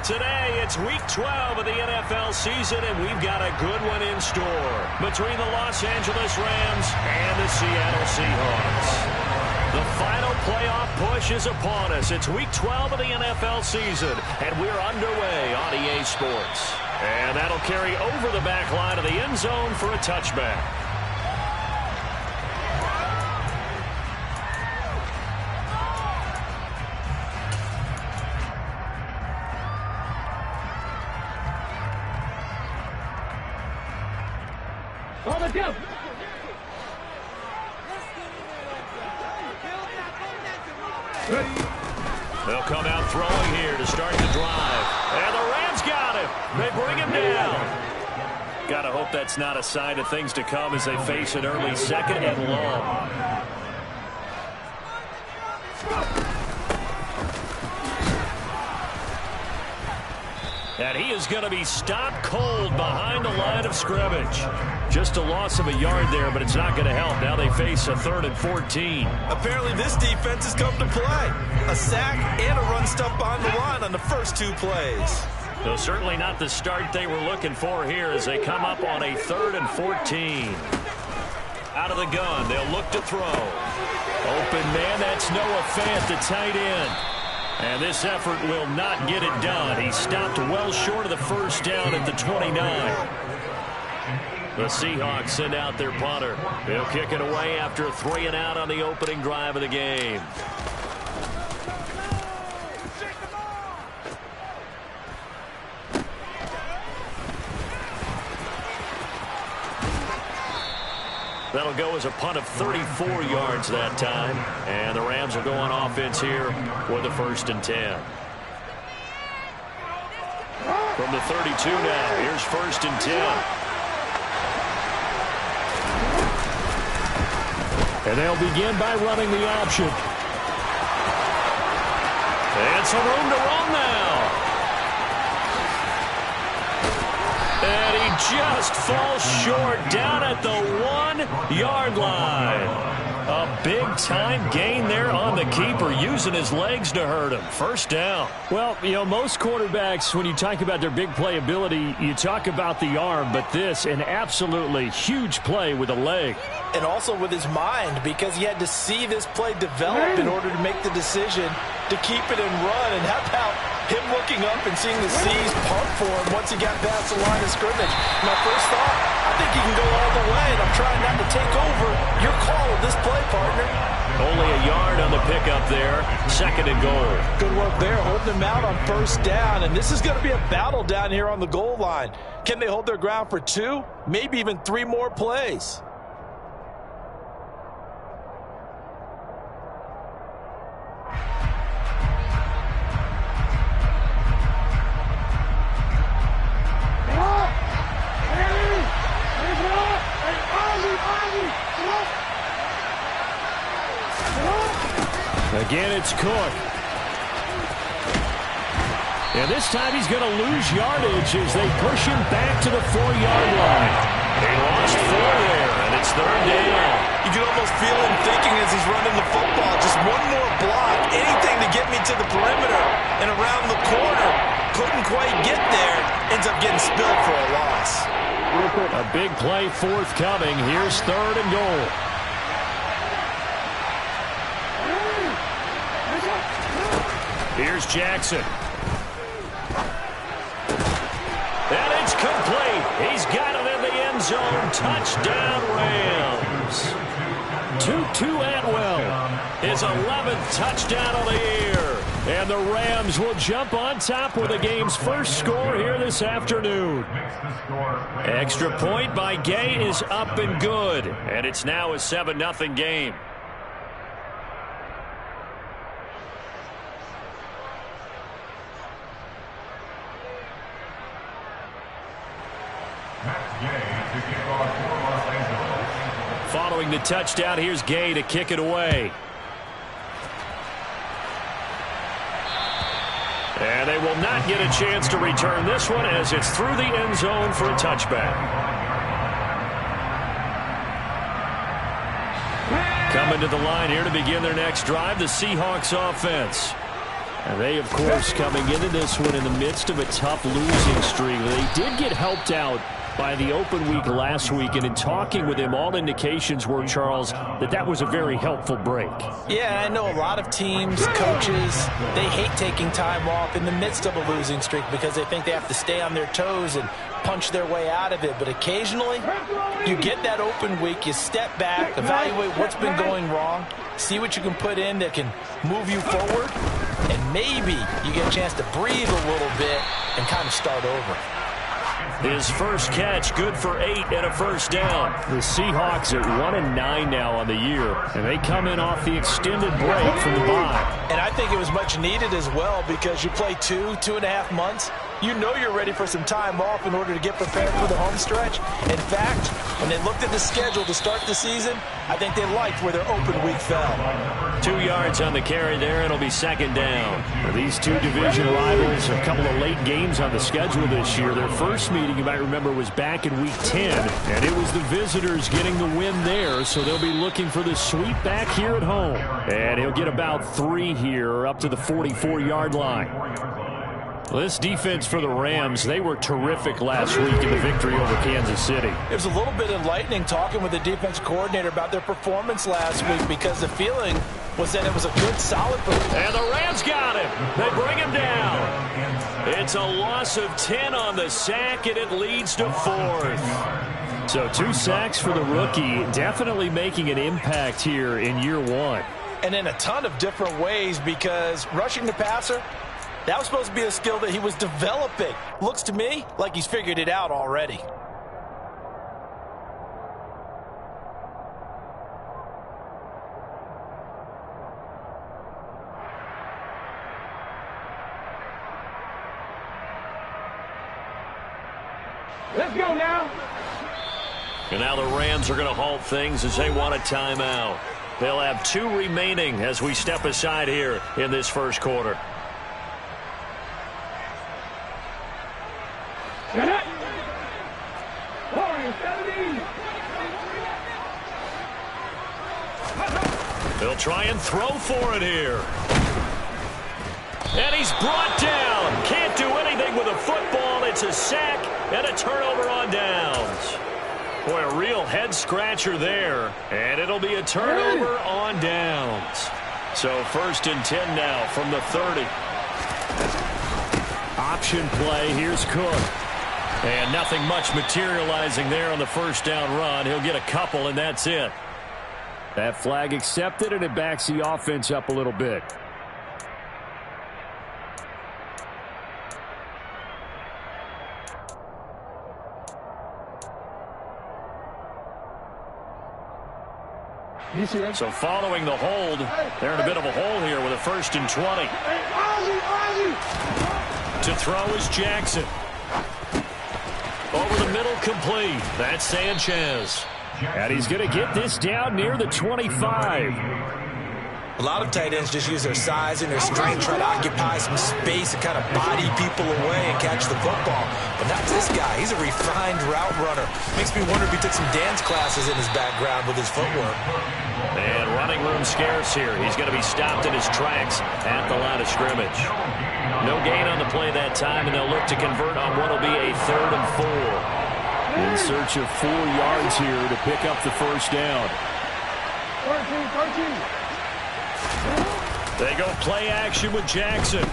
Today, it's Week 12 of the NFL season, and we've got a good one in store between the Los Angeles Rams and the Seattle Seahawks. The final playoff push is upon us. It's Week 12 of the NFL season, and we're underway on EA Sports. And that'll carry over the back line of the end zone for a touchback. Go. They'll come out throwing here to start the drive. And the Rams got him. They bring him down. Gotta hope that's not a sign of things to come as they face an early second and long. And he is going to be stopped cold behind the line of scrimmage. Just a loss of a yard there, but it's not going to help. Now they face a 3rd and 14. Apparently this defense has come to play. A sack and a run stuff behind the line on the first 2 plays. So certainly not the start they were looking for here as they come up on a 3rd and 14. Out of the gun, they'll look to throw. Open man, that's Noah Fant, the tight end. And this effort will not get it done. He stopped well short of the first down at the 29. The Seahawks send out their punter. They'll kick it away after a 3 and out on the opening drive of the game. That'll go as a punt of 34 yards that time. And the Rams will go on offense here for the 1st and 10. From the 32 now, here's 1st and 10. And they'll begin by running the option. And some room to run now. And he just falls short down at the 1-yard line. A big-time gain there on the keeper, using his legs to hurt him. 1st down. Well, you know, most quarterbacks, when you talk about their big play ability, you talk about the arm, but this, an absolutely huge play with a leg. And also with his mind, because he had to see this play develop in order to make the decision to keep it and run. And how about him looking up and seeing the C's pump for him once he got past the line of scrimmage? My first thought, I think he can go all the way, and I'm trying not to take over your call of this play, partner. Only a yard on the pickup there. 2nd and goal. Good work there, holding him out on 1st down. And this is going to be a battle down here on the goal line. Can they hold their ground for 2, maybe even 3 more plays? Again, it's Cook. And this time he's going to lose yardage as they push him back to the 4-yard line. They lost 4 there, and it's 3rd down. You can almost feel him thinking as he's running the football. Just one more block, anything to get me to the perimeter and around the corner. Couldn't quite get there. Ends up getting spilled for a loss. A big play forthcoming. Here's 3rd and goal. Here's Jackson. And it's complete. He's got it in the end zone. Touchdown, Rams. Tutu Atwell. His 11th touchdown of the year. And the Rams will jump on top with the game's first score here this afternoon. Extra point by Gay is up and good. And it's now a 7-0 game. Following the touchdown, here's Gay to kick it away. And they will not get a chance to return this one as it's through the end zone for a touchback. Coming to the line here to begin their next drive, the Seahawks offense. And they, of course, coming into this one in the midst of a tough losing streak. They did get helped out by the open week last week, and in talking with him, all indications were, Charles, that was a very helpful break. Yeah, I know a lot of teams, coaches, they hate taking time off in the midst of a losing streak because they think they have to stay on their toes and punch their way out of it. But occasionally, you get that open week, you step back, evaluate what's been going wrong, see what you can put in that can move you forward, and maybe you get a chance to breathe a little bit and kind of start over. His first catch, good for 8 and a first down. The Seahawks at 1-9 now on the year, and they come in off the extended break from the bye. And I think it was much needed as well because you play 2.5 months. You know you're ready for some time off in order to get prepared for the home stretch. In fact, when they looked at the schedule to start the season, I think they liked where their open week fell. 2 yards on the carry there. It'll be second down. For these two division rivals, a couple of late games on the schedule this year. Their first meeting, you might remember, was back in Week 10, and it was the visitors getting the win there, so they'll be looking for the sweep back here at home. And he'll get about 3 here up to the 44-yard line. Well, this defense for the Rams, they were terrific last week in the victory over Kansas City. It was a little bit enlightening talking with the defense coordinator about their performance last week because the feeling was that it was a good, solid performance. And the Rams got him. They bring him down. It's a loss of 10 on the sack, and it leads to 4th. So 2 sacks for the rookie, definitely making an impact here in year 1. And in a ton of different ways because rushing the passer, that was supposed to be a skill that he was developing. Looks to me like he's figured it out already. Let's go now. And now the Rams are going to halt things as they want a timeout. They'll have 2 remaining as we step aside here in this first quarter. Get it. 17. They'll try and throw for it here. And he's brought down. Can't do anything with a football. It's a sack and a turnover on downs. Boy, a real head-scratcher there. And it'll be a turnover on downs. So 1st and 10 now from the 30. Option play. Here's Cook. And nothing much materializing there on the first down run. He'll get a couple, and that's it. That flag accepted, and it backs the offense up a little bit. So following the hold, they're in a bit of a hole here with a 1st and 20. To throw is Jackson. Over the middle, complete. That's Sanchez. And he's going to get this down near the 25. A lot of tight ends just use their size and their strength, try to occupy some space and kind of body people away and catch the football. But not this guy. He's a refined route runner. Makes me wonder if he took some dance classes in his background with his footwork. And running room scarce here. He's going to be stopped in his tracks at the line of scrimmage. No gain on the play that time, and they'll look to convert on what will be a 3rd and 4. In search of 4 yards here to pick up the first down. 13. They go play action with Jackson.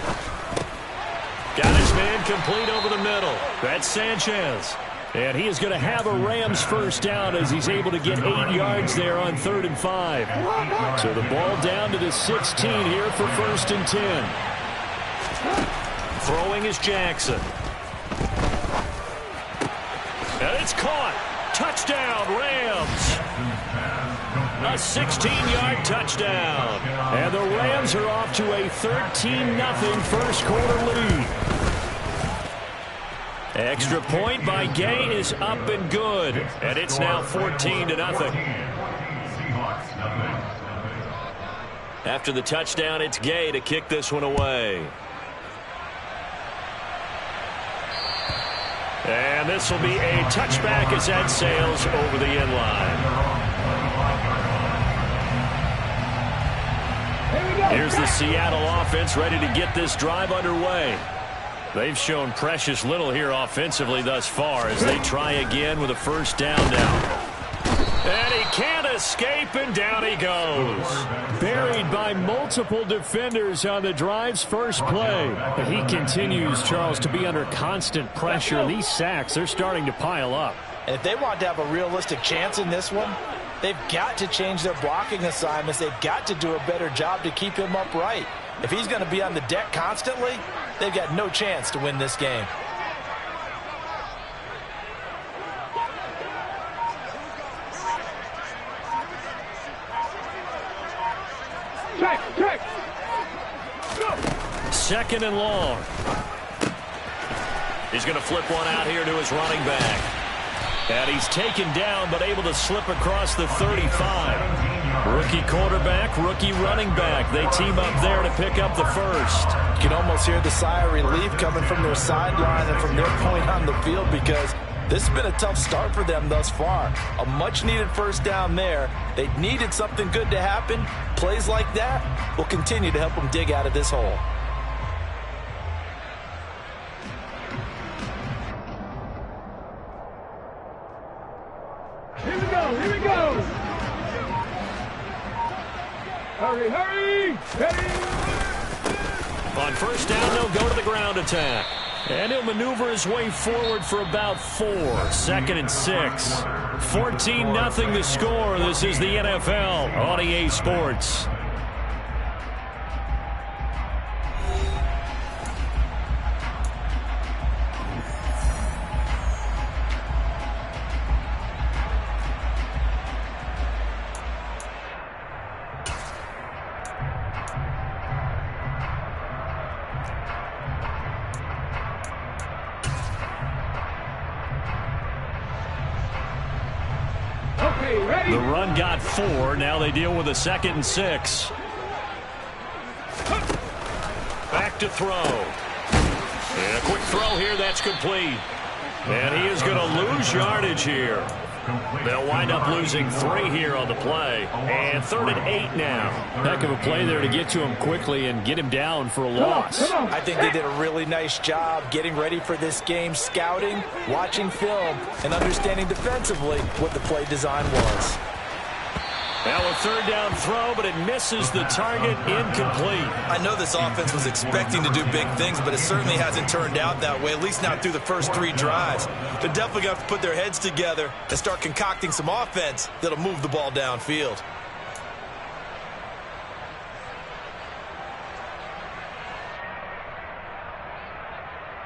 Got his man complete over the middle. That's Sanchez. And he is going to have a Rams first down as he's able to get 8 yards there on 3rd and 5. So the ball down to the 16 here for 1st and 10. Throwing is Jackson. And it's caught. Touchdown, Rams. A 16-yard touchdown. And the Rams are off to a 13-0 first quarter lead. Extra point by Gay is up and good. And it's now 14-0. After the touchdown, it's Gay to kick this one away. And this will be a touchback as that sails over the end line. Here we go. Here's the Seattle offense ready to get this drive underway. They've shown precious little here offensively thus far as they try again with a first down now. And he can't escape, and down he goes. Buried by multiple defenders on the drive's first play. He continues, Charles, to be under constant pressure. These sacks, they're starting to pile up. And if they want to have a realistic chance in this one, they've got to change their blocking assignments. They've got to do a better job to keep him upright. If he's going to be on the deck constantly, they've got no chance to win this game. Check. Go. Second and long. He's going to flip one out here to his running back. And he's taken down, but able to slip across the 35. Rookie quarterback, rookie running back. They team up there to pick up the first. You can almost hear the sigh of relief coming from their sideline and from their point on the field, because this has been a tough start for them thus far. A much-needed first down there. They needed something good to happen. Plays like that will continue to help them dig out of this hole. Here we go. Hurry. On first down, they'll go to the ground attack. And he'll maneuver his way forward for about 4. Second and 6. 14-0 the score. This is the NFL on EA Sports. The run got 4. Now they deal with a 2nd and 6. Back to throw. And a quick throw here. That's complete. And he is going to lose yardage here. They'll wind up losing 3 here on the play. And 3rd and 8 now. Heck of a play there to get to him quickly and get him down for a loss. I think they did a really nice job getting ready for this game, scouting, watching film, and understanding defensively what the play design was. Now a 3rd down throw, but it misses the target, incomplete. I know this offense was expecting to do big things, but it certainly hasn't turned out that way, at least not through the first 3 drives. They're definitely going to have to put their heads together and start concocting some offense that'll move the ball downfield.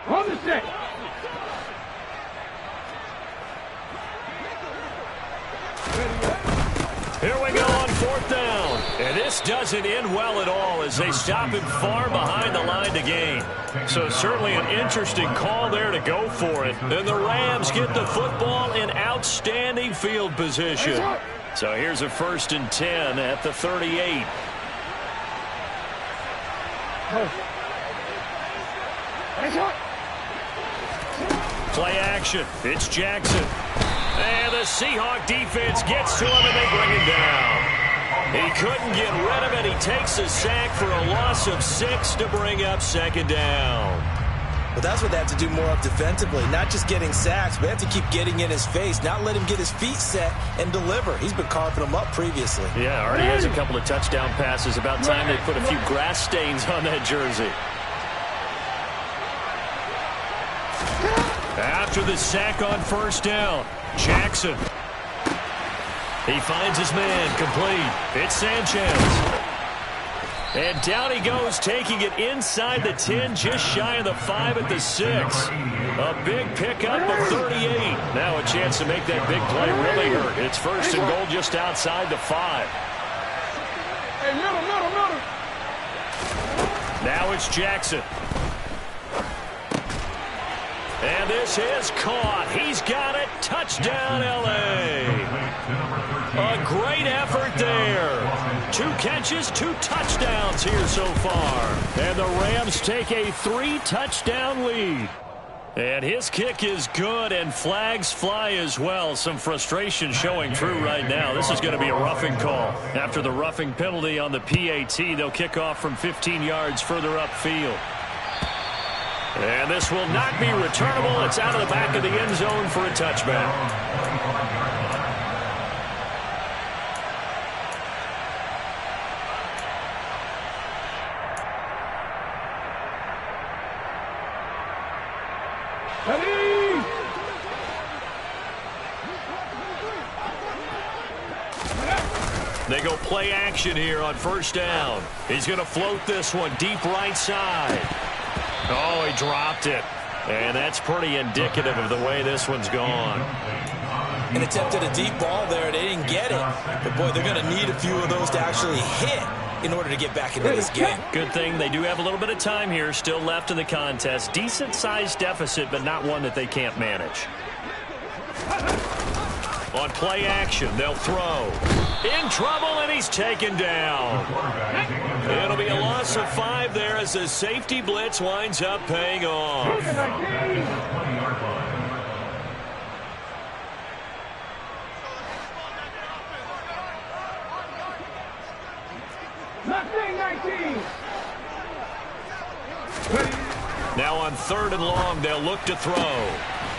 On the stick. Here we go on 4th down. And this doesn't end well at all as they stop him far behind the line to gain. So certainly an interesting call there to go for it. And the Rams get the football in outstanding field position. So here's a 1st and 10 at the 38. Play action. It's Jackson. And the Seahawk defense gets to him, and they bring him down. He couldn't get rid of it. He takes a sack for a loss of 6 to bring up 2nd down. But that's what they have to do more of defensively, not just getting sacks, but they have to keep getting in his face, not let him get his feet set and deliver. He's been carving them up previously. Yeah, already has a couple of touchdown passes. About time they put a few grass stains on that jersey. After the sack on 1st down, Jackson. He finds his man, complete. It's Sanchez. And down he goes, taking it inside the 10, just shy of the 5 at the 6. A big pickup of 38. Now a chance to make that big play really hurt. It's 1st and goal just outside the 5. Hey, middle. Now it's Jackson. And this is caught. He's got it. Touchdown, L.A. A great effort there. 2 catches, 2 touchdowns here so far. And the Rams take a 3-touchdown lead. And his kick is good, and flags fly as well. Some frustration showing through right now. This is going to be a roughing call. After the roughing penalty on the PAT, they'll kick off from 15 yards further upfield. And this will not be returnable. It's out of the back of the end zone for a touchback. They go play action here on first down. He's going to float this one deep right side. Oh, he dropped it. And that's pretty indicative of the way this one's gone. An attempt at a deep ball there. They didn't get it. But, boy, they're going to need a few of those to actually hit in order to get back into this game. Good thing they do have a little bit of time here still left in the contest. Decent-sized deficit, but not one that they can't manage. On play action, they'll throw. In trouble, and he's taken down. It'll be a loss of 5 there as the safety blitz winds up paying off. Now on 3rd and long, they'll look to throw.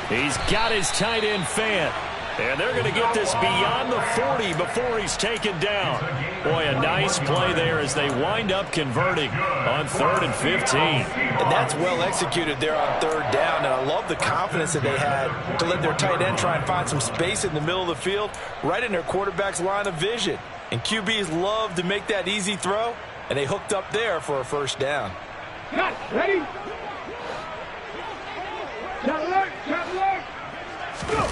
He's got his tight end Fant. And they're going to get this beyond the 40 before he's taken down. Boy, a nice play there as they wind up converting on 3rd and 15. And that's well executed there on 3rd down. And I love the confidence that they had to let their tight end try and find some space in the middle of the field, right in their quarterback's line of vision. And QBs love to make that easy throw, and they hooked up there for a first down. Cut, ready? Shot alert, go!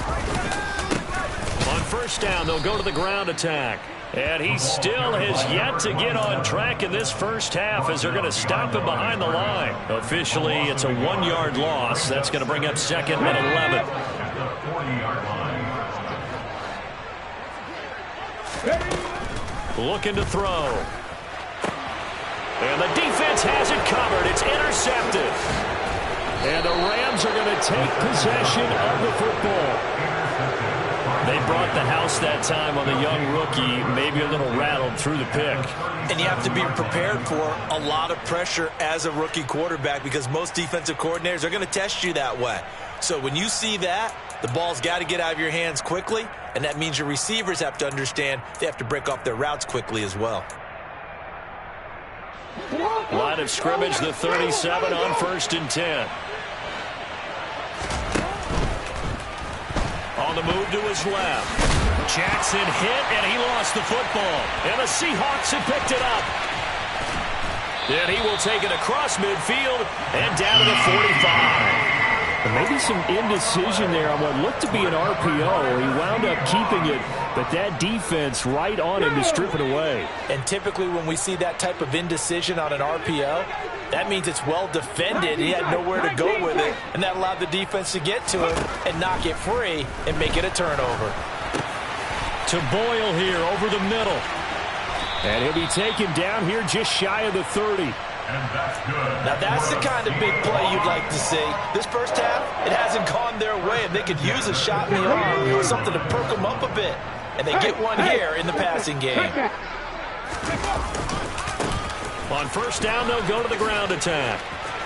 On first down, they'll go to the ground attack. And he still has yet to get on track in this first half as they're going to stop him behind the line. Officially, it's a 1-yard loss. That's going to bring up 2nd and 11. Looking to throw. And the defense has it covered. It's intercepted. And the Rams are going to take possession of the football. They brought the house that time on the young rookie, maybe a little rattled through the pick. And you have to be prepared for a lot of pressure as a rookie quarterback because most defensive coordinators are going to test you that way. So when you see that, the ball's got to get out of your hands quickly, and that means your receivers have to understand they have to break off their routes quickly as well. Line of scrimmage, the 37 on 1st and 10. On the move to his left. Jackson hit, and he lost the football. And the Seahawks have picked it up. And he will take it across midfield and down to the 45. And maybe some indecision there on what looked to be an RPO. He wound up keeping it, but that defense right on him to strip it away. And typically when we see that type of indecision on an RPO, that means it's well defended. He had nowhere to go with it, and that allowed the defense to get to him and knock it free and make it a turnover. To Boyle here over the middle. And he'll be taken down here just shy of the 30. Now that's the kind of big play you'd like to see. This first half, it hasn't gone their way, and they could use a shot in the arm or something to perk them up a bit. And they get one here in the passing game. On first down, they'll go to the ground attack.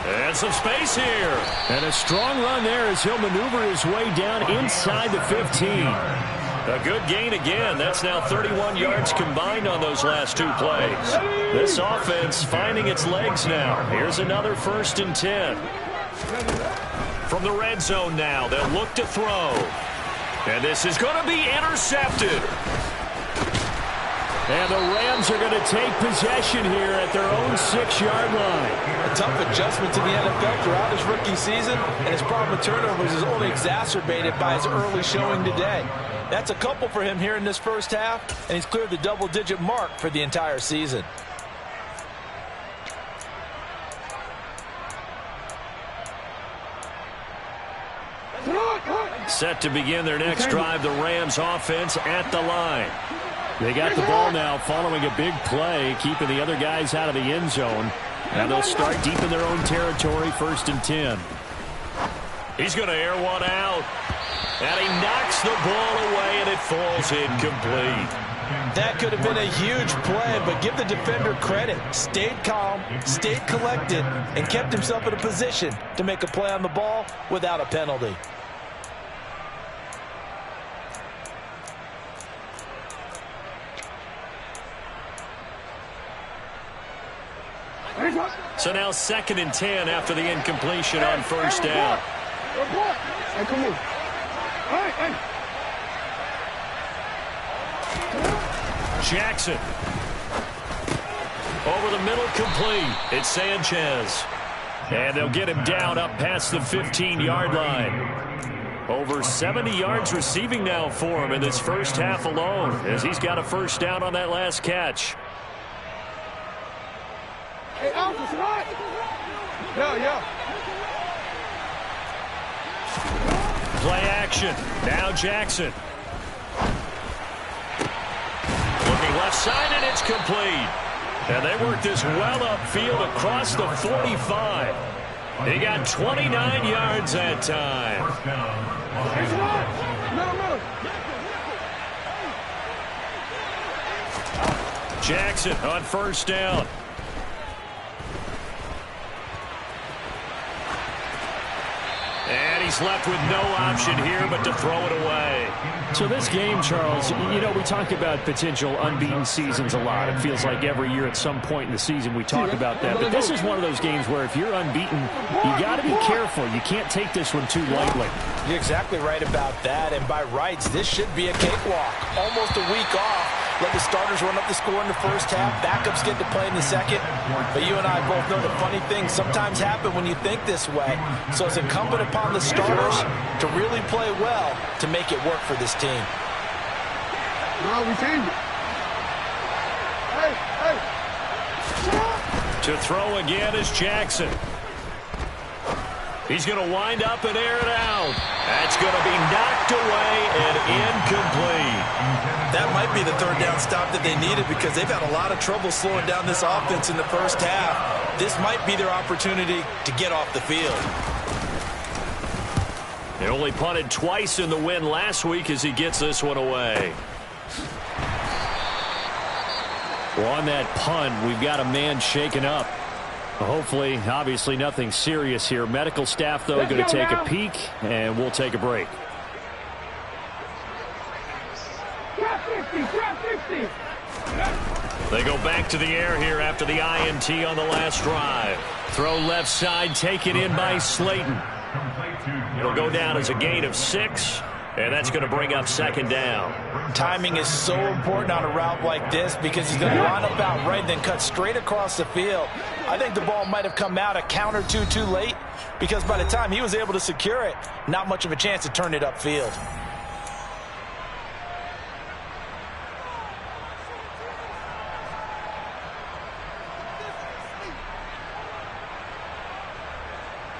And some space here. And a strong run there as he'll maneuver his way down inside the 15. A good gain again. That's now 31 yards combined on those last 2 plays. This offense finding its legs now. Here's another 1st and 10. From the red zone now, they'll look to throw. And this is going to be intercepted. And the Rams are going to take possession here at their own 6-yard line. A tough adjustment to the NFL throughout his rookie season, and his problem with turnovers is only exacerbated by his early showing today. That's a couple for him here in this first half, and he's cleared the double-digit mark for the entire season. Set to begin their next drive, the Rams offense at the line. They got the ball now following a big play, keeping the other guys out of the end zone. And they'll start deep in their own territory, 1st and 10. He's going to air one out. And he knocks the ball away, and it falls incomplete. That could have been a huge play, but give the defender credit. Stayed calm, stayed collected, and kept himself in a position to make a play on the ball without a penalty. So now 2nd and 10 after the incompletion on first down. Hey, come on. Hey. Jackson. Over the middle, complete. It's Sanchez. And they'll get him down up past the 15-yard line. Over 70 yards receiving now for him in this first half alone, as he's got a first down on that last catch. Hey, Alpha, right? Yeah. Play action. Now Jackson. Looking left side, and it's complete. And they worked this well upfield across the 45. He got 29 yards that time. Jackson on first down. And he's left with no option here but to throw it away. So this game, Charles, you know, we talk about potential unbeaten seasons a lot. It feels like every year at some point in the season we talk about that. But this is one of those games where if you're unbeaten, you got to be careful. You can't take this one too lightly. You're exactly right about that. And by rights, this should be a cakewalk. Almost a week off. Let the starters run up the score in the first half. Backups get to play in the second. But you and I both know the funny things sometimes happen when you think this way. So it's incumbent upon the starters to really play well to make it work for this team. No, we changed it. Hey. To throw again is Jackson. He's going to wind up and air it out. That's going to be knocked away and incomplete. That might be the third down stop that they needed because they've had a lot of trouble slowing down this offense in the first half. This might be their opportunity to get off the field. They only punted twice in the win last week as he gets this one away. Well, on that punt, we've got a man shaken up. Hopefully, obviously, nothing serious here. Medical staff, though, going to take a peek, and we'll take a break. They go back to the air here after the INT on the last drive. Throw left side, taken in by Slayton. It'll go down as a gain of 6, and that's going to bring up 2nd down. Timing is so important on a route like this because he's going to line up out right and then cut straight across the field. I think the ball might have come out a count or two too late because by the time he was able to secure it, not much of a chance to turn it upfield.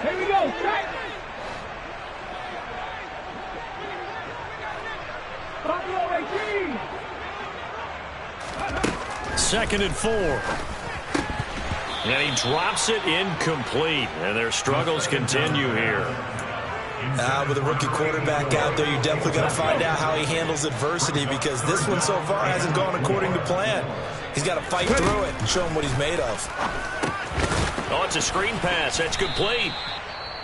Here we go, strike. 2nd and 4. And he drops it incomplete. And their struggles continue here. With a rookie quarterback out there, you're definitely going to find out how he handles adversity because this one so far hasn't gone according to plan. He's got to fight through it and show him what he's made of. Oh, it's a screen pass. That's complete.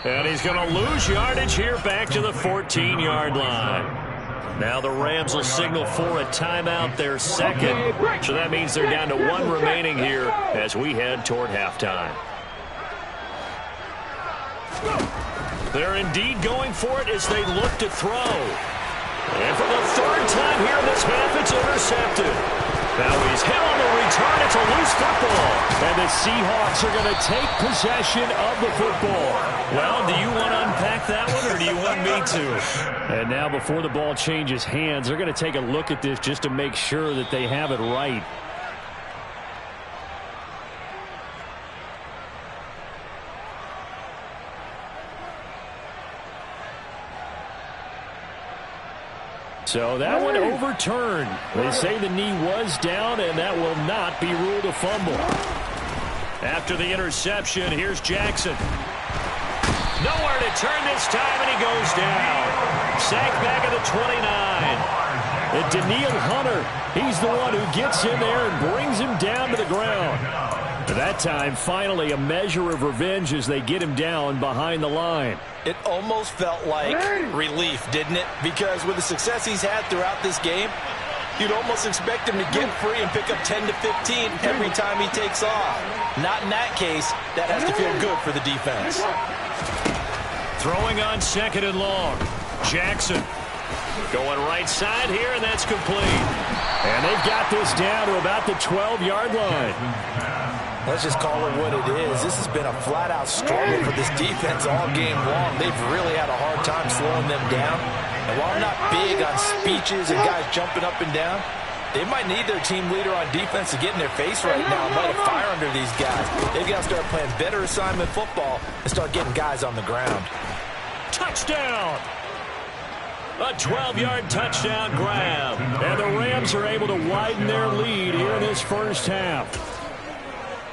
And he's going to lose yardage here back to the 14-yard line. Now the Rams will signal for a timeout, their second. So that means they're down to 1 remaining here as we head toward halftime. They're indeed going for it as they look to throw. And for the 3rd time here in this half, it's intercepted. Now he's hit on the return. It's a loose football. And the Seahawks are going to take possession of the football. Well, do you want to unpack that one or do you want me to? And now before the ball changes hands, they're going to take a look at this just to make sure that they have it right. So that one overturned. They say the knee was down, and that will not be ruled a fumble. After the interception, here's Jackson. Nowhere to turn this time, and he goes down. Sacked back at the 29. And Daniil Hunter, he's the one who gets in there and brings him down to the ground. That time, finally, a measure of revenge as they get him down behind the line. It almost felt like relief, didn't it? Because with the success he's had throughout this game, you'd almost expect him to get free and pick up 10 to 15 every time he takes off. Not in that case. That has to feel good for the defense. Throwing on 2nd and long. Jackson going right side here, and that's complete. And they've got this down to about the 12-yard line. Let's just call it what it is. This has been a flat-out struggle for this defense all game long. They've really had a hard time slowing them down. And while I'm not big on speeches and guys jumping up and down, they might need their team leader on defense to get in their face right now and light a fire under these guys. They've got to start playing better assignment football and start getting guys on the ground. Touchdown! A 12-yard touchdown grab. And the Rams are able to widen their lead here in this first half.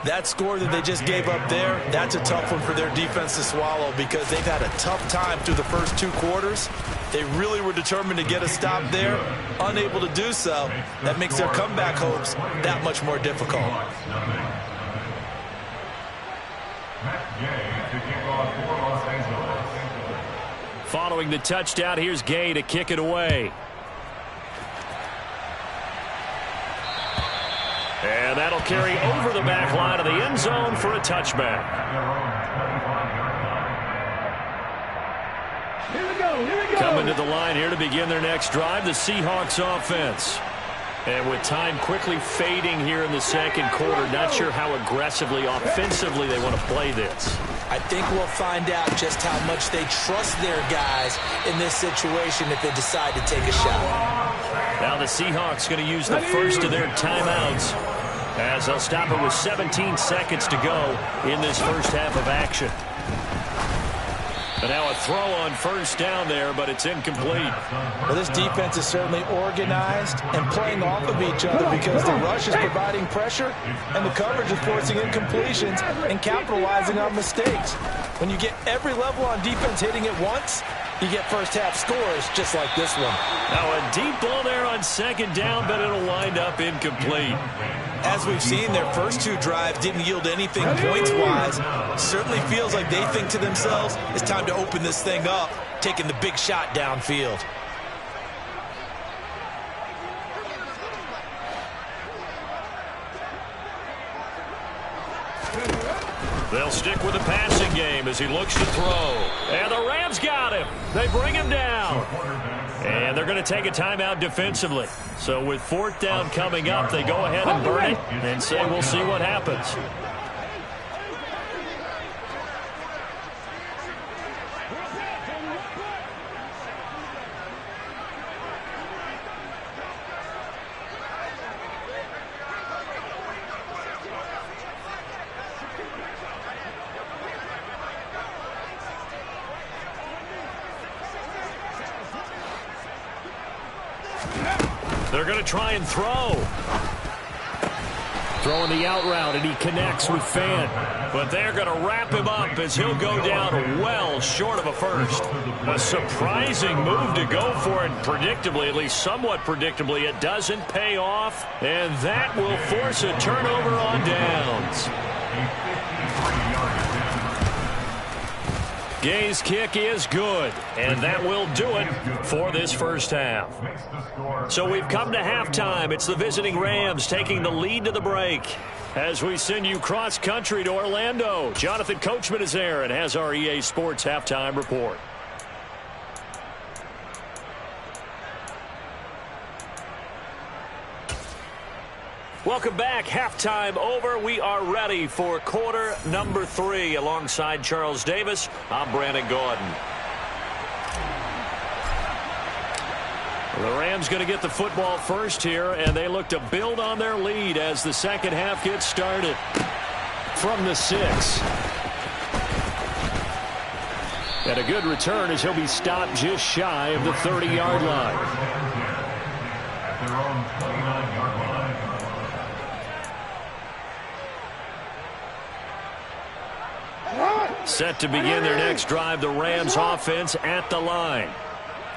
That score that they just gave up there, that's a tough one for their defense to swallow because they've had a tough time through the first 2 quarters. They really were determined to get a stop there, unable to do so. That makes their comeback hopes that much more difficult. Following the touchdown, here's Gay to kick it away. And that'll carry over the back line of the end zone for a touchback. Here we go. Coming to the line here to begin their next drive, the Seahawks offense. And with time quickly fading here in the second quarter, not sure how aggressively, offensively they want to play this. I think we'll find out just how much they trust their guys in this situation if they decide to take a shot. Now the Seahawks going to use the first of their timeouts as they'll stop it with 17 seconds to go in this first half of action. And now a throw on first down there, but it's incomplete. Well, this defense is certainly organized and playing off of each other because the rush is providing pressure and the coverage is forcing incompletions and capitalizing on mistakes. When you get every level on defense hitting it once, you get first half scores just like this one. Now a deep ball there on second down, but it'll wind up incomplete. As we've seen, their first 2 drives didn't yield anything points-wise. Certainly feels like they think to themselves, it's time to open this thing up, taking the big shot downfield. They'll stick with the passing game as he looks to throw. And the Rams got him. They bring him down. And they're going to take a timeout defensively. So with 4th down coming up, they go ahead and burn it and say we'll see what happens. They're going to try and throw. Throwing the out route, and he connects with Fan. But they're going to wrap him up as he'll go down well short of a first. A surprising move to go for it predictably, at least somewhat predictably. It doesn't pay off, and that will force a turnover on downs. Gay's kick is good, and that will do it for this first half. So we've come to halftime. It's the visiting Rams taking the lead to the break. As we send you cross-country to Orlando, Jonathan Coachman is there and has our EA Sports halftime report. Welcome back. Halftime over. We are ready for quarter number 3. Alongside Charles Davis, I'm Brandon Gordon. The Rams going to get the football first here, and they look to build on their lead as the second half gets started. From the 6. And a good return as he'll be stopped just shy of the 30-yard line. At their own 29-yard line. Set to begin their next drive, the Rams offense at the line.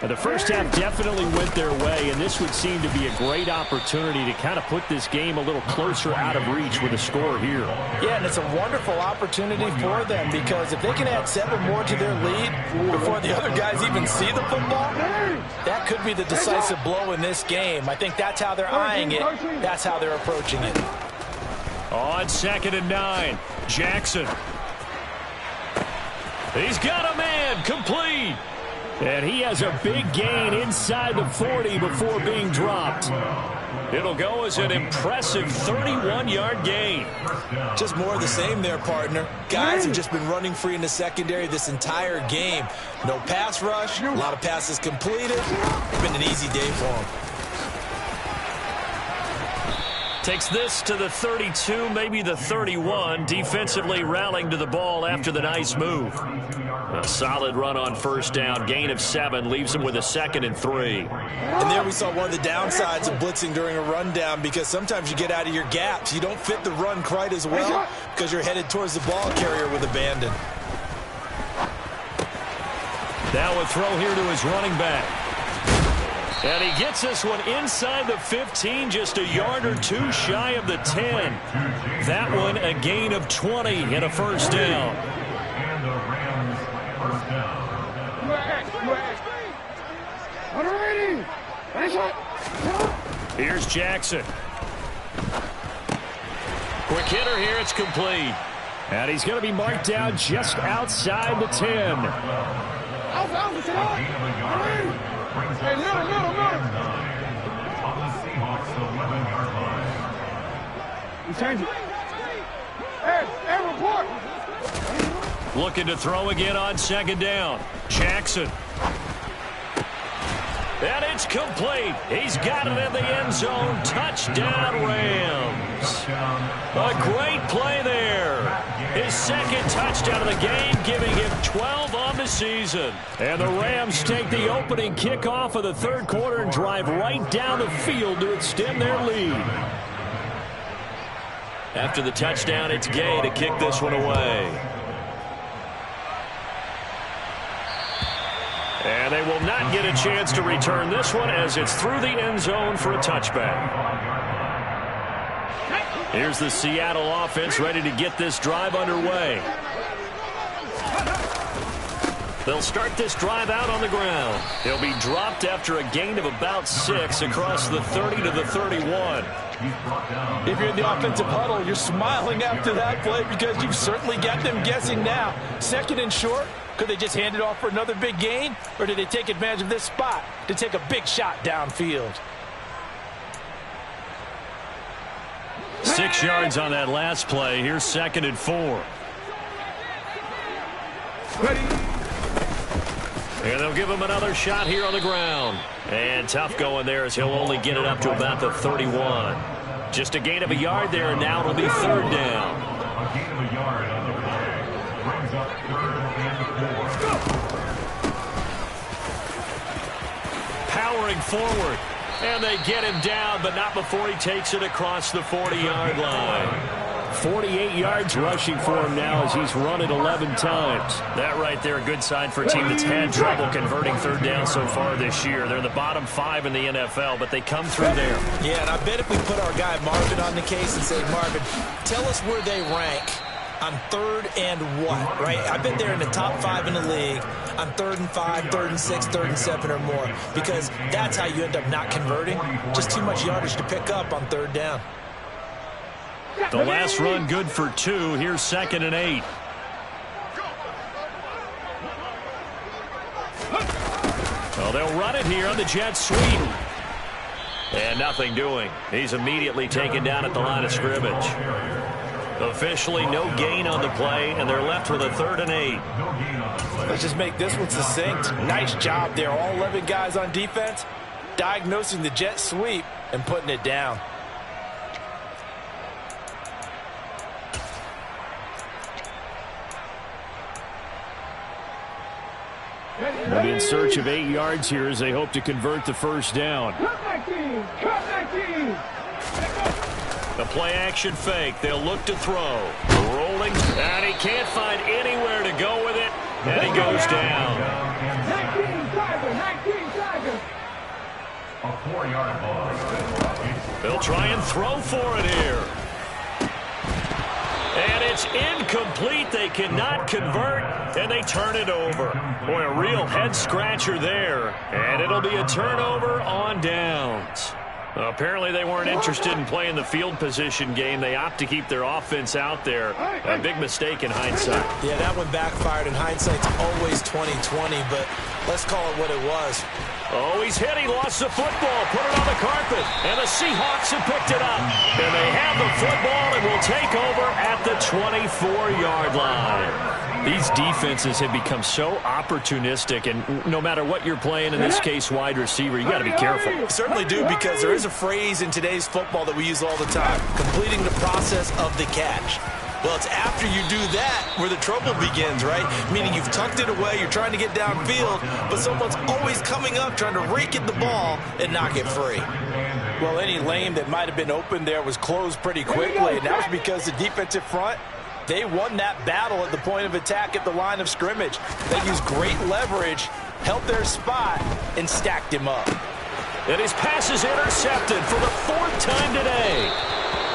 The first half definitely went their way, and this would seem to be a great opportunity to kind of put this game a little closer out of reach with a score here. Yeah, and it's a wonderful opportunity for them because if they can add 7 more to their lead before the other guys even see the football, that could be the decisive blow in this game. I think that's how they're eyeing it. That's how they're approaching it. On 2nd and 9, Jackson. He's got a man, complete. And he has a big gain inside the 40 before being dropped. It'll go as an impressive 31-yard gain. Just more of the same there, partner. Guys have just been running free in the secondary this entire game. No pass rush, a lot of passes completed. It's been an easy day for them. Takes this to the 32, maybe the 31. Defensively rallying to the ball after the nice move. A solid run on first down. Gain of 7 leaves him with a 2nd and 3. And there we saw one of the downsides of blitzing during a rundown because sometimes you get out of your gaps. You don't fit the run quite as well because you're headed towards the ball carrier with abandon. Now a throw here to his running back. And he gets this one inside the 15, just a yard or 2 shy of the 10. That one a gain of 20 and a first down. And the Rams first down. Here's Jackson. Quick hitter here, it's complete. And he's going to be marked down just outside the 10. Hey, middle. On the Seahawks 11-yard line. You change it. Hey, report. Looking to throw again on 2nd down. Jackson. And it's complete. He's got it in the end zone. Touchdown, Rams. A great play there. His 2nd touchdown of the game, giving him 12 on the season. And the Rams take the opening kickoff of the 3rd quarter and drive right down the field to extend their lead. After the touchdown, it's Gay to kick this one away. And they will not get a chance to return this one as it's through the end zone for a touchback. Here's the Seattle offense ready to get this drive underway. They'll start this drive out on the ground. They'll be dropped after a gain of about 6 across the 30 to the 31. If you're in the offensive huddle, you're smiling after that play because you've certainly got them guessing now. 2nd and short. Could they just hand it off for another big gain? Or did they take advantage of this spot to take a big shot downfield? 6 yards on that last play. Here's 2nd and 4. And they'll give him another shot here on the ground. And tough going there as he'll only get it up to about the 31. Just a gain of a yard there, and now it'll be 3rd down. A gain of a yard on the play. Brings up 3rd and 4. Powering forward. And they get him down, but not before he takes it across the 40-yard line. 48 yards rushing for him now as he's run it 11 times. That right there, a good sign for a team that's had trouble converting 3rd down so far this year. They're in the bottom 5 in the NFL, but they come through there. Yeah, and I bet if we put our guy Marvin on the case and say, Marvin, tell us where they rank on 3rd and what, right? I bet they're in the top 5 in the league on 3rd and 5, 3rd and 6, 3rd and 7 or more, because that's how you end up not converting. Just too much yardage to pick up on 3rd down. The last run good for 2. Here's 2nd and 8. Well, they'll run it here on the jet sweep. And nothing doing. He's immediately taken down at the line of scrimmage. Officially no gain on the play, and they're left with a 3rd and 8. Let's just make this one succinct. Nice job there. All 11 guys on defense diagnosing the jet sweep and putting it down. And in search of 8 yards here as they hope to convert the first down. The play action fake. They'll look to throw. Rolling scrambling, and he can't find anywhere to go with it, and he goes down. 19 seconds. A 4-yard loss. They'll try and throw for it here. And it's incomplete. They cannot convert, and they turn it over. Boy, a real head-scratcher there. And it'll be a turnover on downs. Apparently they weren't interested in playing the field position game. They opt to keep their offense out there. A big mistake in hindsight. Yeah, that one backfired. In hindsight's always 20/20, but let's call it what it was. Oh, he's hit. He lost the football. Put it on the carpet. And the Seahawks have picked it up. And they have the football and will take over at the 24-yard line. These defenses have become so opportunistic, and no matter what you're playing, in this case wide receiver, you got to be careful. You certainly do, because there is a phrase in today's football that we use all the time: completing the process of the catch. Well, it's after you do that where the trouble begins, right? Meaning you've tucked it away, you're trying to get downfield, but someone's always coming up trying to rake at the ball and knock it free. Well, any lane that might have been open there was closed pretty quickly, and that was because the defensive front, they won that battle at the point of attack at the line of scrimmage. They used great leverage, held their spot, and stacked him up. And his pass is intercepted for the 4th time today.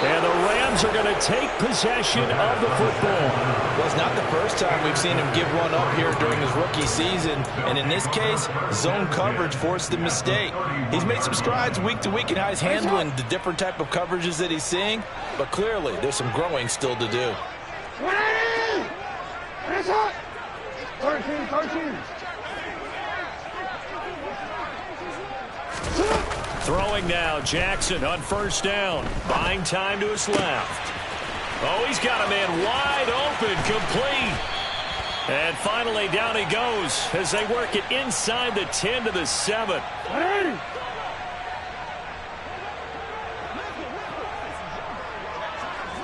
And the Rams are going to take possession of the football. Well, it's not the first time we've seen him give one up here during his rookie season. And in this case, zone coverage forced the mistake. He's made some strides week to week in how he's handling the different type of coverages that he's seeing. But clearly, there's some growing still to do. 180! It's hot! 13. Throwing now, Jackson on 1st down. Buying time to his left. Oh, he's got a man wide open, complete. And finally, down he goes as they work it inside the 10 to the 7. 180!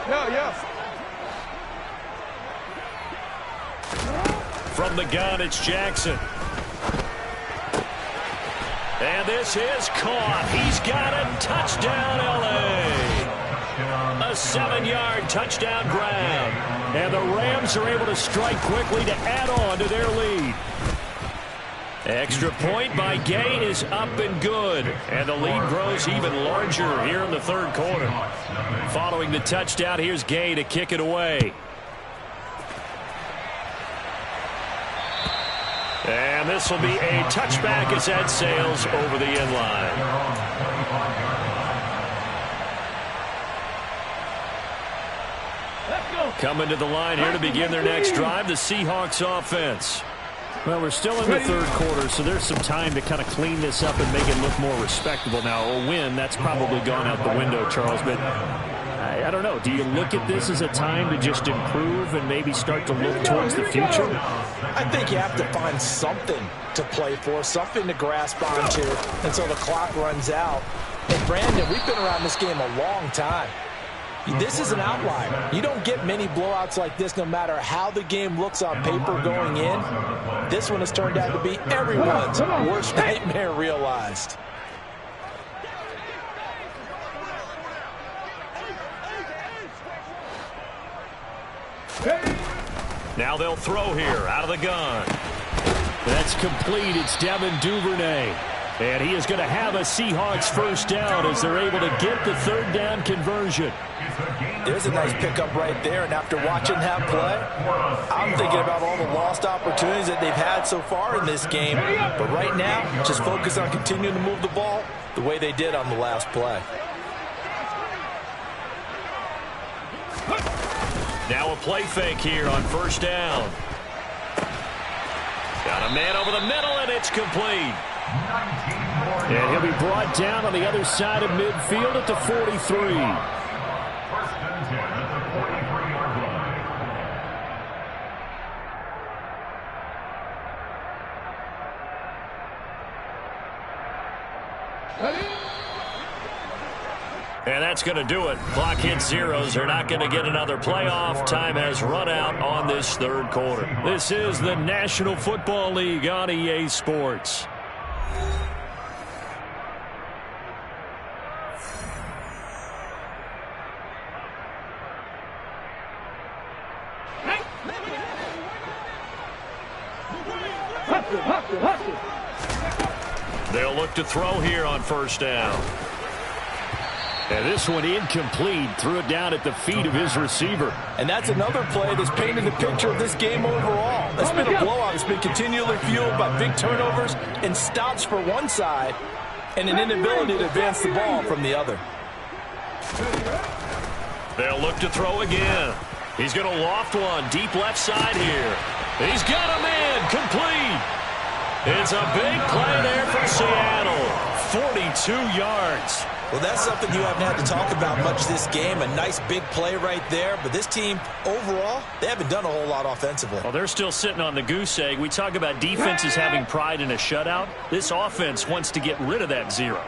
Yeah. From the gun, it's Jackson. And this is caught. He's got it. Touchdown, L.A. A 7-yard touchdown grab. And the Rams are able to strike quickly to add on to their lead. Extra point by Gay is up and good. And the lead grows even larger here in the 3rd quarter. Following the touchdown, here's Gay to kick it away. And this will be a touchback as that sails over the end line. Coming to the line here to begin their next drive, the Seahawks offense. Well, we're still in the 3rd quarter, so there's some time to kind of clean this up and make it look more respectable. Now, a win, that's probably gone out the window, Charles, but I don't know. Do you look at this as a time to just improve and maybe start to look towards the future? I think you have to find something to play for, something to grasp onto until the clock runs out. And, Brandon, we've been around this game a long time. This is an outlier. You don't get many blowouts like this no matter how the game looks on paper going in. This one has turned out to be everyone's worst nightmare realized. Now they'll throw here out of the gun. That's complete. It's Devin Duvernay. And he is going to have a Seahawks 1st down as they're able to get the 3rd down conversion. There's a nice pickup right there, and after watching that play, I'm thinking about all the lost opportunities that they've had so far in this game. But right now, just focus on continuing to move the ball the way they did on the last play. Now a play fake here on 1st down. Got a man over the middle, and it's complete. And he'll be brought down on the other side of midfield at the 43. 1st and 10 at the 43-yard line. And that's going to do it. Clock hits zeros. They're not going to get another playoff. Time has run out on this 3rd quarter. This is the National Football League on EA Sports. They'll look to throw here on first down. And this one incomplete. Threw it down at the feet of his receiver. And that's another play that's painted the picture of this game overall. It's been a blowout. It's been continually fueled by big turnovers and stops for one side and an inability to advance the ball from the other. They'll look to throw again. He's going to loft one deep left side here. He's got a man complete. It's a big play there for Seattle. 42 yards. Well, that's something you haven't had to talk about much this game. A nice big play right there. But this team, overall, they haven't done a whole lot offensively. Well, they're still sitting on the goose egg. We talk about defenses having pride in a shutout. This offense wants to get rid of that 0.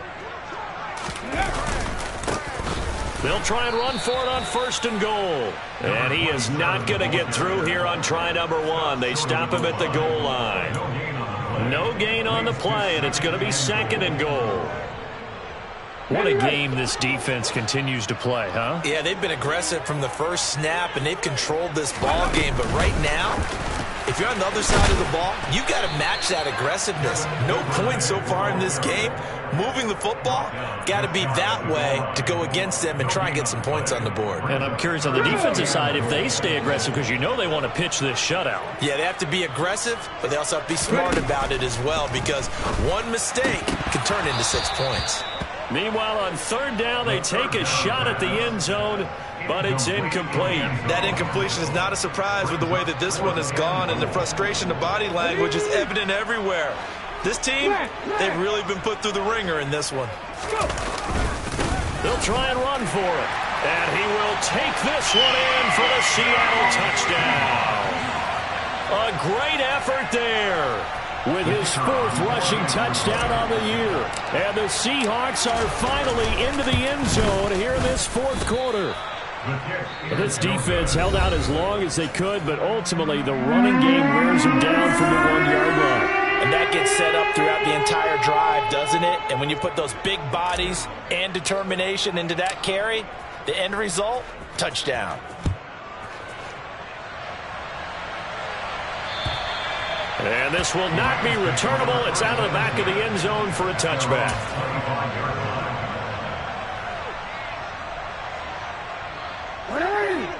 They'll try and run for it on first and goal. And he is not going to get through here on try number 1. They stop him at the goal line. No gain on the play, and it's going to be second and goal. What a game this defense continues to play, huh? Yeah, they've been aggressive from the first snap, and they've controlled this ball game. But right now, if you're on the other side of the ball, you've got to match that aggressiveness. No points so far in this game. Moving the football, got to be that way to go against them and try and get some points on the board. And I'm curious on the defensive side if they stay aggressive, because you know they want to pitch this shutout. Yeah, they have to be aggressive, but they also have to be smart about it as well, because one mistake can turn into 6 points. Meanwhile, on third down, they take a shot at the end zone, but it's incomplete. That incompletion is not a surprise with the way that this one has gone, and the frustration, the body language is evident everywhere. This team, they've really been put through the ringer in this one. They'll try and run for it. And he will take this one in for the Seattle touchdown. A great effort there. With his 4th rushing touchdown on the year. And the Seahawks are finally into the end zone here in this 4th quarter. This defense held out as long as they could, but ultimately the running game wears them down from the 1-yard line. And that gets set up throughout the entire drive, doesn't it? And when you put those big bodies and determination into that carry, the end result, touchdown. And this will not be returnable. It's out of the back of the end zone for a touchback.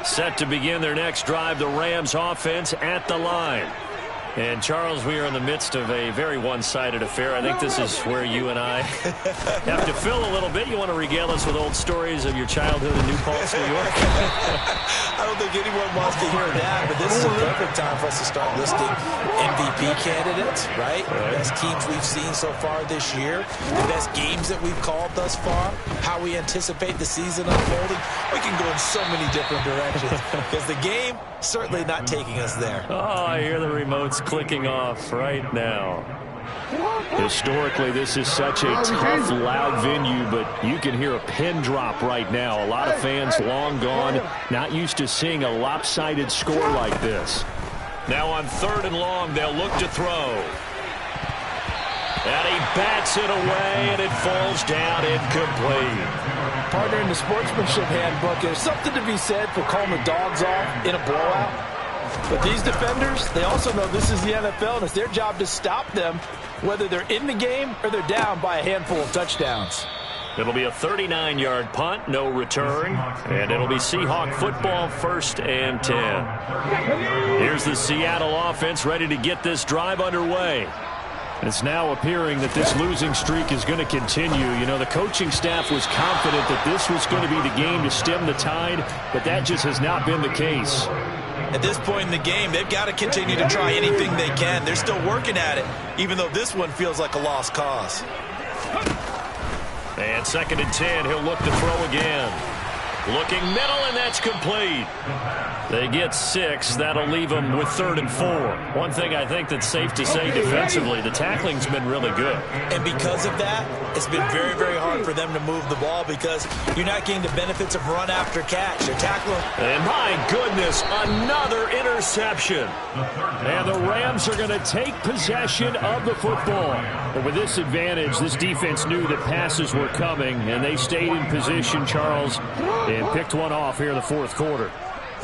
Set to begin their next drive, the Rams offense at the line. And, Charles, we are in the midst of a very one-sided affair. I think this is where you and I have to fill a little bit. You want to regale us with old stories of your childhood in New Paltz, New York? I don't think anyone wants to hear that, but this is a perfect time for us to start listing MVP candidates, right? The best teams we've seen so far this year, the best games that we've called thus far, how we anticipate the season unfolding. We can go in so many different directions because the game certainly not taking us there. Oh, I hear the remotes clicking off right now. Historically, this is such a tough, loud venue, but you can hear a pin drop right now. A lot of fans long gone, not used to seeing a lopsided score like this. Now on 3rd and long, they'll look to throw. And he bats it away, and it falls down incomplete. Partner, in the sportsmanship handbook, there's something to be said for calling the dogs off in a blowout. But these defenders, they also know this is the NFL, and it's their job to stop them, whether they're in the game or they're down by a handful of touchdowns. It'll be a 39-yard punt, no return, and it'll be Seahawk football, 1st and 10. Here's the Seattle offense ready to get this drive underway. It's now appearing that this losing streak is going to continue. You know, the coaching staff was confident that this was going to be the game to stem the tide, but that just has not been the case. At this point in the game, they've got to continue to try anything they can. They're still working at it, even though this one feels like a lost cause. And 2nd and 10, he'll look to throw again. Looking middle, and that's complete. They get 6. That'll leave them with 3rd and 4. One thing I think that's safe to say defensively, the tackling's been really good. And because of that, it's been very, very hard for them to move the ball because you're not getting the benefits of run after catch. They're tackling. And my goodness, another interception. And the Rams are going to take possession of the football. But with this advantage, this defense knew that passes were coming, and they stayed in position, Charles, and picked one off here in the 4th quarter.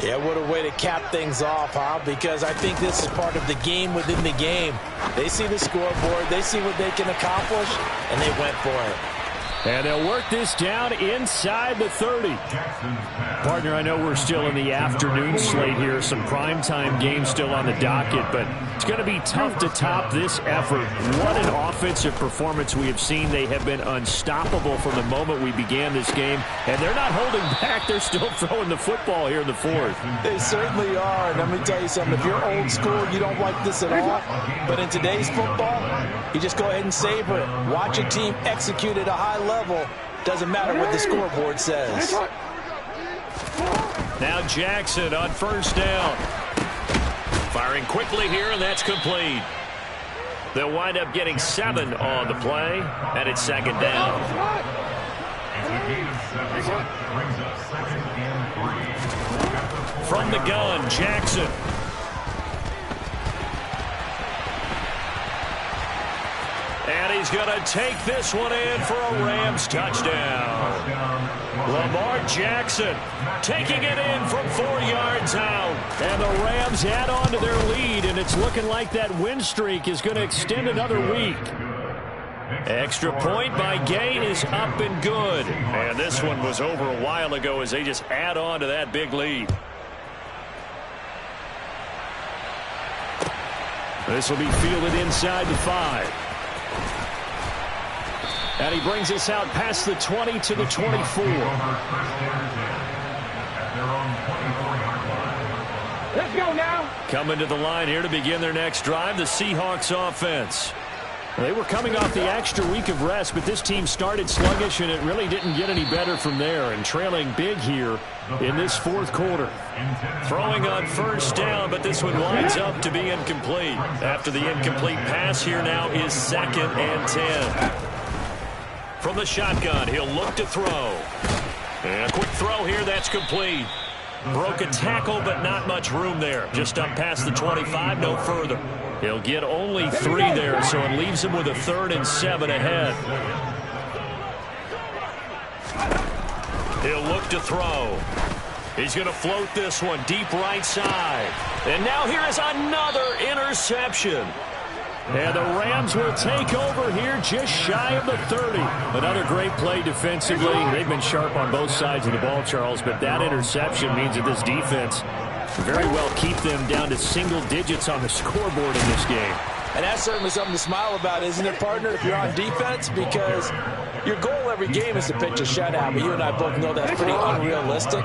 Yeah, what a way to cap things off, huh? Because I think this is part of the game within the game. They see the scoreboard, they see what they can accomplish, and they went for it. And they'll work this down inside the 30. Partner, I know we're still in the afternoon slate here. Some primetime games still on the docket, but it's going to be tough to top this effort. What an offensive performance we have seen. They have been unstoppable from the moment we began this game, and they're not holding back. They're still throwing the football here in the fourth. They certainly are. And let me tell you something. If you're old school, you don't like this at all. But in today's football, you just go ahead and savor it. Watch a team execute at a high level. Doesn't matter what the scoreboard says. Now Jackson on first down. Firing quickly here, and that's complete. They'll wind up getting 7 on the play, and it's second down. From the gun, Jackson. And he's going to take this one in for a Rams touchdown. Lamar Jackson taking it in from 4 yards out. And the Rams add on to their lead, and it's looking like that win streak is going to extend another week. Extra point by Gain is up and good. And this one was over a while ago as they just add on to that big lead. This will be fielded inside the 5. And he brings us out past the 20 to the 24. Let's go now. Coming to the line here to begin their next drive, the Seahawks offense. They were coming off the extra week of rest, but this team started sluggish, and it really didn't get any better from there, and trailing big here in this fourth quarter. Throwing on first down, but this one winds up to be incomplete. After the incomplete pass, here now is 2nd and 10. From the shotgun, he'll look to throw. And a quick throw here, that's complete. Broke a tackle, but not much room there. Just up past the 25, no further. He'll get only 3 there, so it leaves him with a 3rd and 7 ahead. He'll look to throw. He's going to float this one deep right side. And now here is another interception. And the Rams will take over here just shy of the 30. Another great play defensively. They've been sharp on both sides of the ball, Charles, but that interception means that this defense very well keep them down to single digits on the scoreboard in this game. And that's certainly something to smile about, isn't it, partner, if you're on defense? Because your goal every game is to pitch a shutout, but you and I both know that's pretty unrealistic.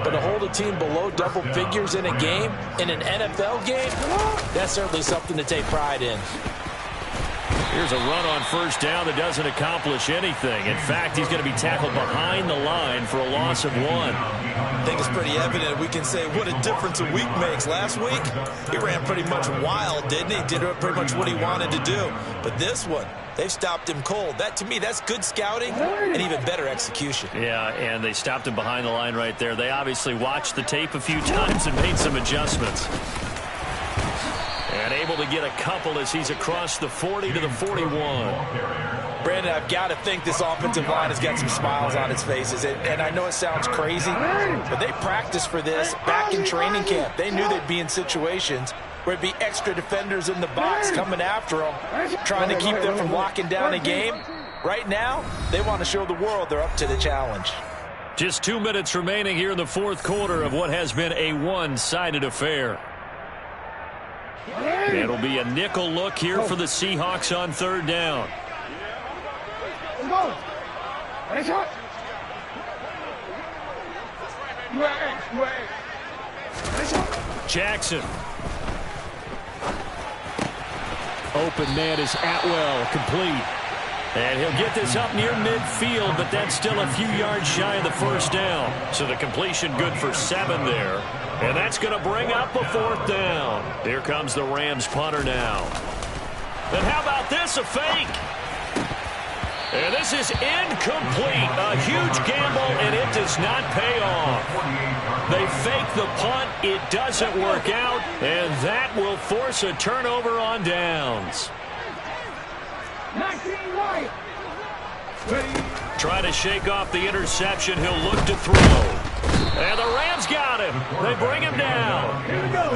But to hold a team below double figures in a game, in an NFL game, that's certainly something to take pride in. Here's a run on first down that doesn't accomplish anything. In fact, he's going to be tackled behind the line for a loss of 1. I think it's pretty evident. We can say what a difference a week makes. Last week, he ran pretty much wild, didn't he? Did pretty much what he wanted to do. But this one, they've stopped him cold. That, to me, that's good scouting and even better execution. Yeah, and they stopped him behind the line right there. They obviously watched the tape a few times and made some adjustments. And able to get a couple as he's across the 40 to the 41. Brandon, I've got to think this offensive line has got some smiles on its faces. And I know it sounds crazy, but they practiced for this back in training camp. They knew they'd be in situations where it'd be extra defenders in the box coming after them, trying to keep them from locking down a game. Right now, they want to show the world they're up to the challenge. Just 2 minutes remaining here in the fourth quarter of what has been a one-sided affair. It'll be a nickel look here for the Seahawks on 3rd down. Jackson. Open man is Atwell, complete. And he'll get this up near midfield, but that's still a few yards shy of the first down. So the completion good for 7 there. And that's going to bring up a 4th down. Here comes the Rams punter now. And how about this, a fake? And this is incomplete. A huge gamble, and it does not pay off. They fake the punt. It doesn't work out, and that will force a turnover on downs. Try to shake off the interception. He'll look to throw. And the Rams got him. They bring him down. Here we go.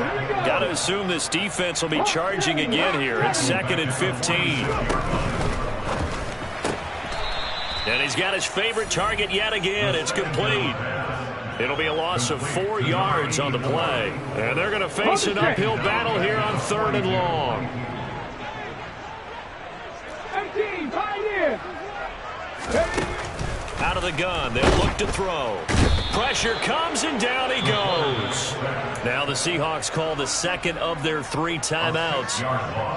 Got to assume this defense will be charging again here. It's 2nd and 15. And he's got his favorite target yet again. It's complete. It'll be a loss of 4 yards on the play. And they're going to face an uphill battle here on 3rd and long. 18, Pioneer. Out of the gun, they'll look to throw. Pressure comes, and down he goes. Now the Seahawks call the second of their 3 timeouts,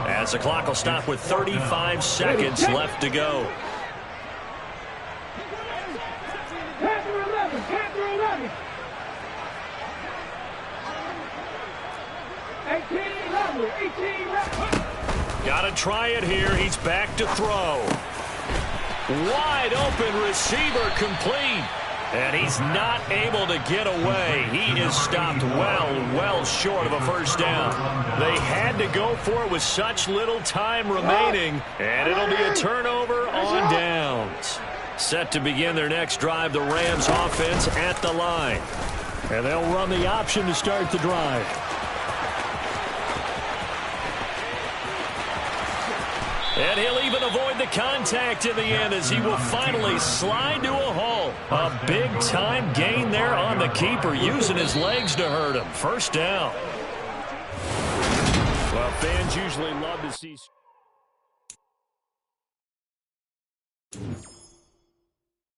as the clock will stop with 35 seconds left to go. Panther 11, Panther 11. 18 level, 18 level. Got to try it here. He's back to throw. Wide open receiver complete. And he's not able to get away. He is stopped well short of a first down. They had to go for it with such little time remaining. And it'll be a turnover on downs. Set to begin their next drive, the Rams offense at the line. And they'll run the option to start the drive. And he'll even avoid the contact in the end as he will finally slide to a halt. A big-time gain there on the keeper, using his legs to hurt him. First down. Well, fans usually love to see...